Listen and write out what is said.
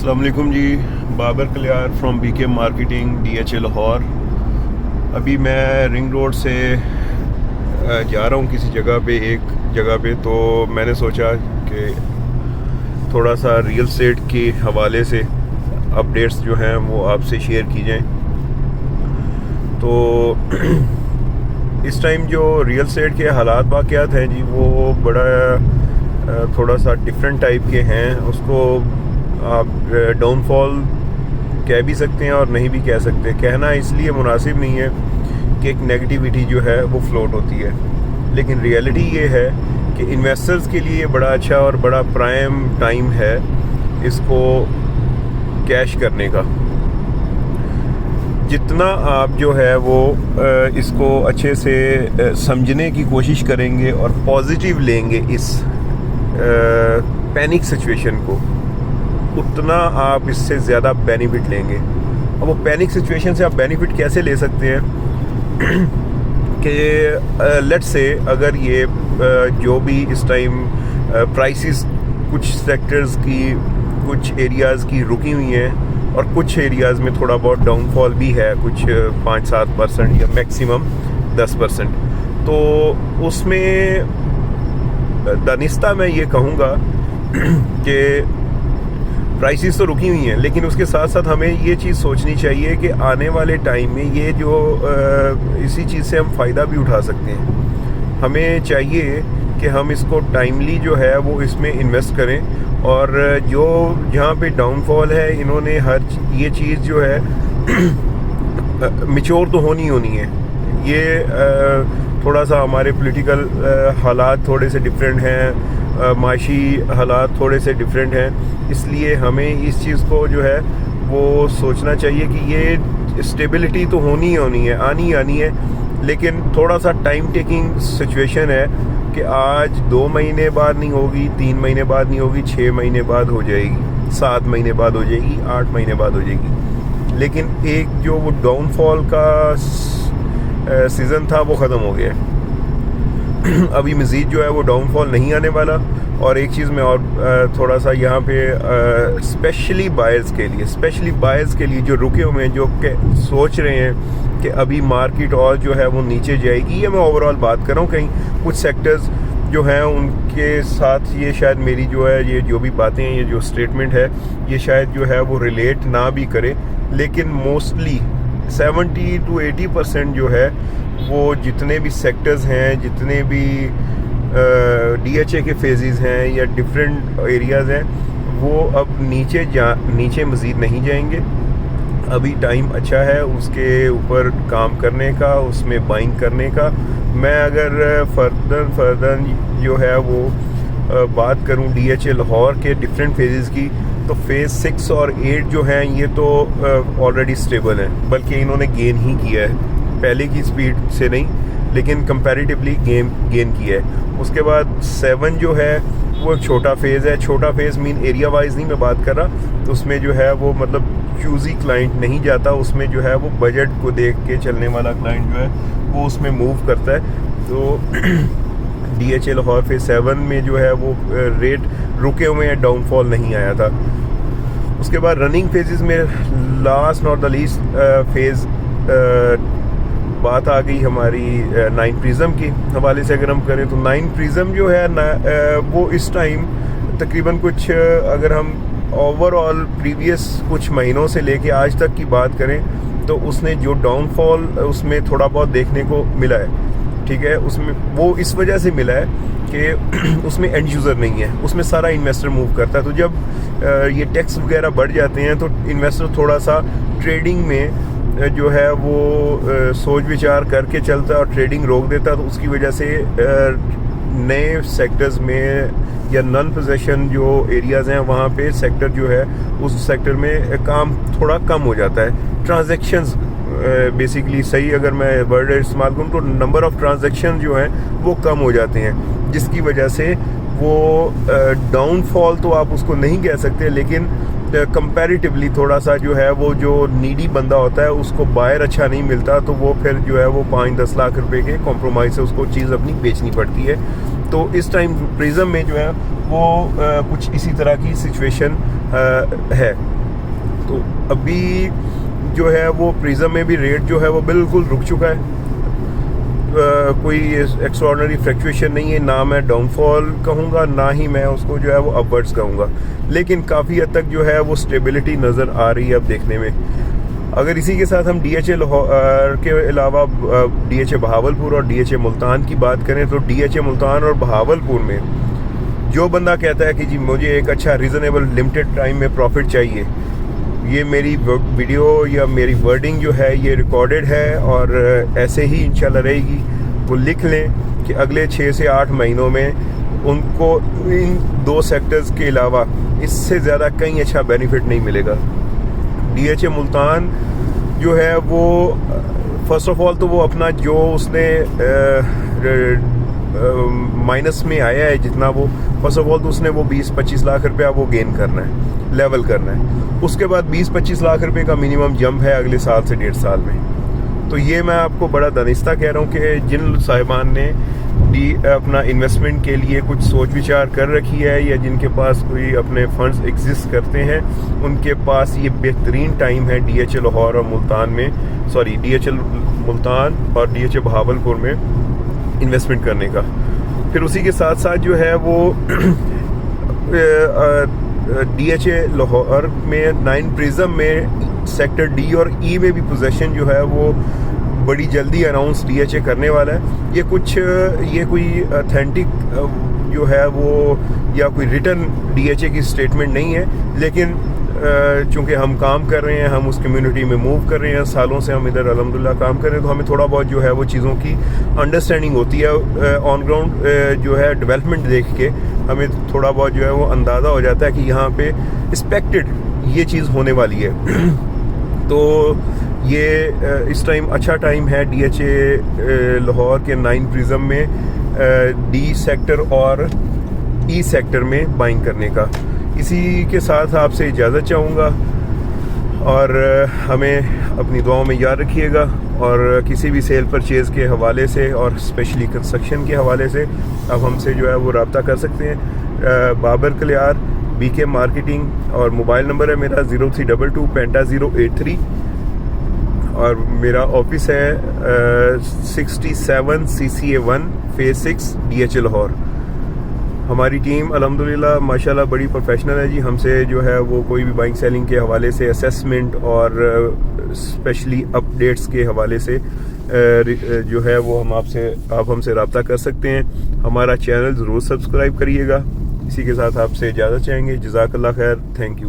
अस्सलाम वालेकुम जी। Babar Kaliyar from BK marketing DHA Lahore. अभी मैं रिंग रोड से जा रहा हूँ किसी जगह पे, एक जगह पे। तो मैंने सोचा कि थोड़ा सा रियल एस्टेट के हवाले से अपडेट्स जो हैं वो आपसे शेयर की जाएं। तो इस टाइम जो रियल एस्टेट के हालात वाक़यात हैं जी, वो बड़ा थोड़ा सा डिफरेंट टाइप के हैं। उसको आप डाउनफॉल कह भी सकते हैं और नहीं भी कह सकते। कहना इसलिए मुनासिब नहीं है कि एक नेगेटिविटी जो है वो फ्लोट होती है, लेकिन रियलिटी ये है कि इन्वेस्टर्स के लिए बड़ा अच्छा और बड़ा प्राइम टाइम है इसको कैश करने का। जितना आप जो है वो इसको अच्छे से समझने की कोशिश करेंगे और पॉजिटिव लेंगे इस पैनिक सिचुएशन को, उतना आप इससे ज़्यादा बेनिफिट लेंगे। अब वो पैनिक सिचुएशन से आप बेनिफिट कैसे ले सकते हैं कि लेट्स से अगर ये जो भी इस टाइम प्राइसेस कुछ सेक्टर्स की, कुछ एरियाज़ की रुकी हुई हैं और कुछ एरियाज़ में थोड़ा बहुत डाउनफॉल भी है, कुछ 5-7% या मैक्सिमम 10%। तो उसमें दानिस्ता मैं ये कहूँगा कि प्राइसेस तो रुकी हुई हैं, लेकिन उसके साथ साथ हमें ये चीज़ सोचनी चाहिए कि आने वाले टाइम में ये जो इसी चीज़ से हम फ़ायदा भी उठा सकते हैं। हमें चाहिए कि हम इसको टाइमली जो है वो इसमें इन्वेस्ट करें, और जो जहाँ पे डाउनफॉल है इन्होंने हर ये चीज़ जो है मैच्योर तो होनी है। ये थोड़ा सा हमारे पॉलिटिकल हालात थोड़े से डिफरेंट हैं, माशी हालात थोड़े से डिफरेंट हैं, इसलिए हमें इस चीज़ को जो है वो सोचना चाहिए कि ये स्टेबिलिटी तो होनी है, आनी है, लेकिन थोड़ा सा टाइम टेकिंग सिचुएशन है कि आज 2 महीने बाद नहीं होगी, 3 महीने बाद नहीं होगी, 6 महीने बाद हो जाएगी, 7 महीने बाद हो जाएगी, 8 महीने बाद हो जाएगी। लेकिन एक जो वो डाउनफॉल का सीज़न था वो ख़त्म हो गया। अभी मज़ीद जो है वो डाउनफॉल नहीं आने वाला। और एक चीज़ मैं और थोड़ा सा यहाँ पे स्पेशली बायर्स के लिए जो रुके हुए हैं, जो सोच रहे हैं कि अभी मार्केट और जो है वो नीचे जाएगी, ये मैं ओवरऑल बात कर रहा हूँ। कहीं कुछ सेक्टर्स जो हैं उनके साथ ये शायद मेरी जो है ये जो भी बातें हैं, ये जो स्टेटमेंट है, ये शायद जो है वो रिलेट ना भी करे, लेकिन मोस्टली 70-80% जो है वो जितने भी सेक्टर्स हैं, जितने भी DHA के फेजेस हैं या डिफरेंट एरियाज़ हैं, वो अब नीचे मज़ीद नहीं जाएंगे। अभी टाइम अच्छा है उसके ऊपर काम करने का, उसमें बाइंग करने का। मैं अगर फर्दर जो है वो बात करूं DHA लाहौर के डिफरेंट फेजेस की, तो फेज़ 6 और 8 जो हैं ये तो ऑलरेडी स्टेबल हैं, बल्कि इन्होंने गेन ही किया है, पहले की स्पीड से नहीं, लेकिन कंपैरेटिवली गेन किया है। उसके बाद 7 जो है वो एक छोटा फेज़ है। छोटा फेज़ मीन एरिया वाइज नहीं मैं बात कर रहा, तो उसमें जो है वो मतलब चूज़ी क्लाइंट नहीं जाता, उसमें जो है वो बजट को देख के चलने वाला क्लाइंट जो है वो उसमें मूव करता है। तो DHA लाहौर फेज़ 7 में जो है वो रेट रुके हुए हैं, डाउनफॉल नहीं आया था। उसके बाद रनिंग फेजेस में last not the least phase बात आ गई हमारी 9 प्रिज्म के हवाले से। अगर हम करें तो 9 प्रिज्म जो है वो इस टाइम तकरीबन कुछ अगर हम ओवरऑल प्रीवियस कुछ महीनों से लेके आज तक की बात करें तो उसने जो डाउनफॉल उसमें थोड़ा बहुत देखने को मिला है, ठीक है। उसमें वो इस वजह से मिला है कि उसमें एंड यूज़र नहीं है, उसमें सारा इन्वेस्टर मूव करता है। तो जब ये टैक्स वगैरह बढ़ जाते हैं तो इन्वेस्टर थोड़ा सा ट्रेडिंग में जो है वो सोच विचार करके चलता है और ट्रेडिंग रोक देता है। तो उसकी वजह से नए सेक्टर्स में या नॉन पोजीशन जो एरियाज़ हैं वहाँ पे सेक्टर जो है उस सेक्टर में काम थोड़ा कम हो जाता है। ट्रांजैक्शंस बेसिकली सही अगर मैं वर्ड इस्तेमाल करूँ तो नंबर ऑफ़ ट्रांजैक्शन जो हैं वो कम हो जाते हैं, जिसकी वजह से वो डाउनफॉल तो आप उसको नहीं कह सकते, लेकिन कंपैरेटिवली थोड़ा सा जो है वो जो नीडी बंदा होता है उसको बायर अच्छा नहीं मिलता, तो वो फिर जो है वो 5-10 लाख रुपए के कॉम्प्रोमाइज़ से उसको चीज़ अपनी बेचनी पड़ती है। तो इस टाइम प्रिज्म में जो है वो कुछ इसी तरह की सिचुएशन है। तो अभी जो है वो प्रिज्म में भी रेट जो है वो बिल्कुल रुक चुका है। कोई एक्स्ट्राऑर्डिनरी फ्लक्चुएशन नहीं है, ना मैं डाउनफॉल कहूँगा ना ही मैं उसको जो है वो अपवर्ड्स कहूँगा, लेकिन काफ़ी हद तक जो है वो स्टेबिलिटी नज़र आ रही है अब देखने में। अगर इसी के साथ हम DHA लाहौर के अलावा DHA बहावलपुर और DHA मुल्तान की बात करें तो DHA मुल्तान और बहावलपुर में जो बंदा कहता है कि जी मुझे एक अच्छा रीज़नेबल लिमिटेड टाइम में प्रॉफिट चाहिए, ये मेरी वीडियो या मेरी वर्डिंग जो है ये रिकॉर्डेड है और ऐसे ही इंशाल्लाह रहेगी। वो लिख लें कि अगले 6 से 8 महीनों में उनको इन 2 सेक्टर्स के अलावा इससे ज़्यादा कहीं अच्छा बेनिफिट नहीं मिलेगा। DHA मुल्तान जो है वो फर्स्ट ऑफ ऑल तो वो अपना जो उसने माइनस में आया है जितना, वो फर्स्ट ऑफ ऑल तो उसने वो 20-25 लाख रुपया वो गेन करना है, लेवल करना है। उसके बाद 20-25 लाख रुपए का मिनिमम जंप है अगले साल से 1.5 साल में। तो ये मैं आपको बड़ा दानिस्ता कह रहा हूँ कि जिन साहिबान ने अपना इन्वेस्टमेंट के लिए कुछ सोच विचार कर रखी है या जिनके पास कोई अपने फंड्स एग्जिस्ट करते हैं, उनके पास ये बेहतरीन टाइम है DHA लाहौर और मुल्तान में, सॉरी DHA मुल्तान और DHA बहावलपुर में इन्वेस्टमेंट करने का। फिर उसी के साथ साथ जो है वो DHA लाहौर में 9 प्रिज्म में सेक्टर D और E में भी पोजीशन जो है वो बड़ी जल्दी अनाउंस DHA करने वाला है। ये कोई ऑथेंटिक जो है वो या कोई रिटन DHA की स्टेटमेंट नहीं है, लेकिन चूँकि हम काम कर रहे हैं, हम उस कम्युनिटी में मूव कर रहे हैं, सालों से हम इधर अल्हम्दुलिल्लाह काम कर रहे हैं, तो हमें थोड़ा बहुत जो है वो चीज़ों की अंडरस्टैंडिंग होती है। ऑन ग्राउंड जो है डेवलपमेंट देख के हमें थोड़ा बहुत जो है वो अंदाज़ा हो जाता है कि यहाँ पे एक्सपेक्टेड ये चीज़ होने वाली है। तो ये इस टाइम अच्छा टाइम है DHA लाहौर के 9 प्रिज्म में D सेक्टर और E सेक्टर में बाइंग करने का। इसी के साथ आपसे इजाज़त चाहूँगा और हमें अपनी दुआओं में याद रखिएगा। और किसी भी सेल परचेज़ के हवाले से और स्पेशली कंस्ट्रक्शन के हवाले से आप हमसे जो है वो रब्ता कर सकते हैं। बाबर कलियार BK मार्केटिंग और मोबाइल नंबर है मेरा 0322 5083 और मेरा ऑफिस है 67 CCA 1 फेज़ 6 DHA लाहौर। हमारी टीम अल्हम्दुलिल्लाह माशाल्लाह बड़ी प्रोफेशनल है जी। हमसे जो है वो कोई भी बाइंग सेलिंग के हवाले से, असेसमेंट और स्पेशली अपडेट्स के हवाले से जो है वो आप हमसे रब्ता कर सकते हैं। हमारा चैनल ज़रूर सब्सक्राइब करिएगा। इसी के साथ आपसे इजाज़त चाहेंगे। जज़ाकल्लाह खैर, थैंक यू।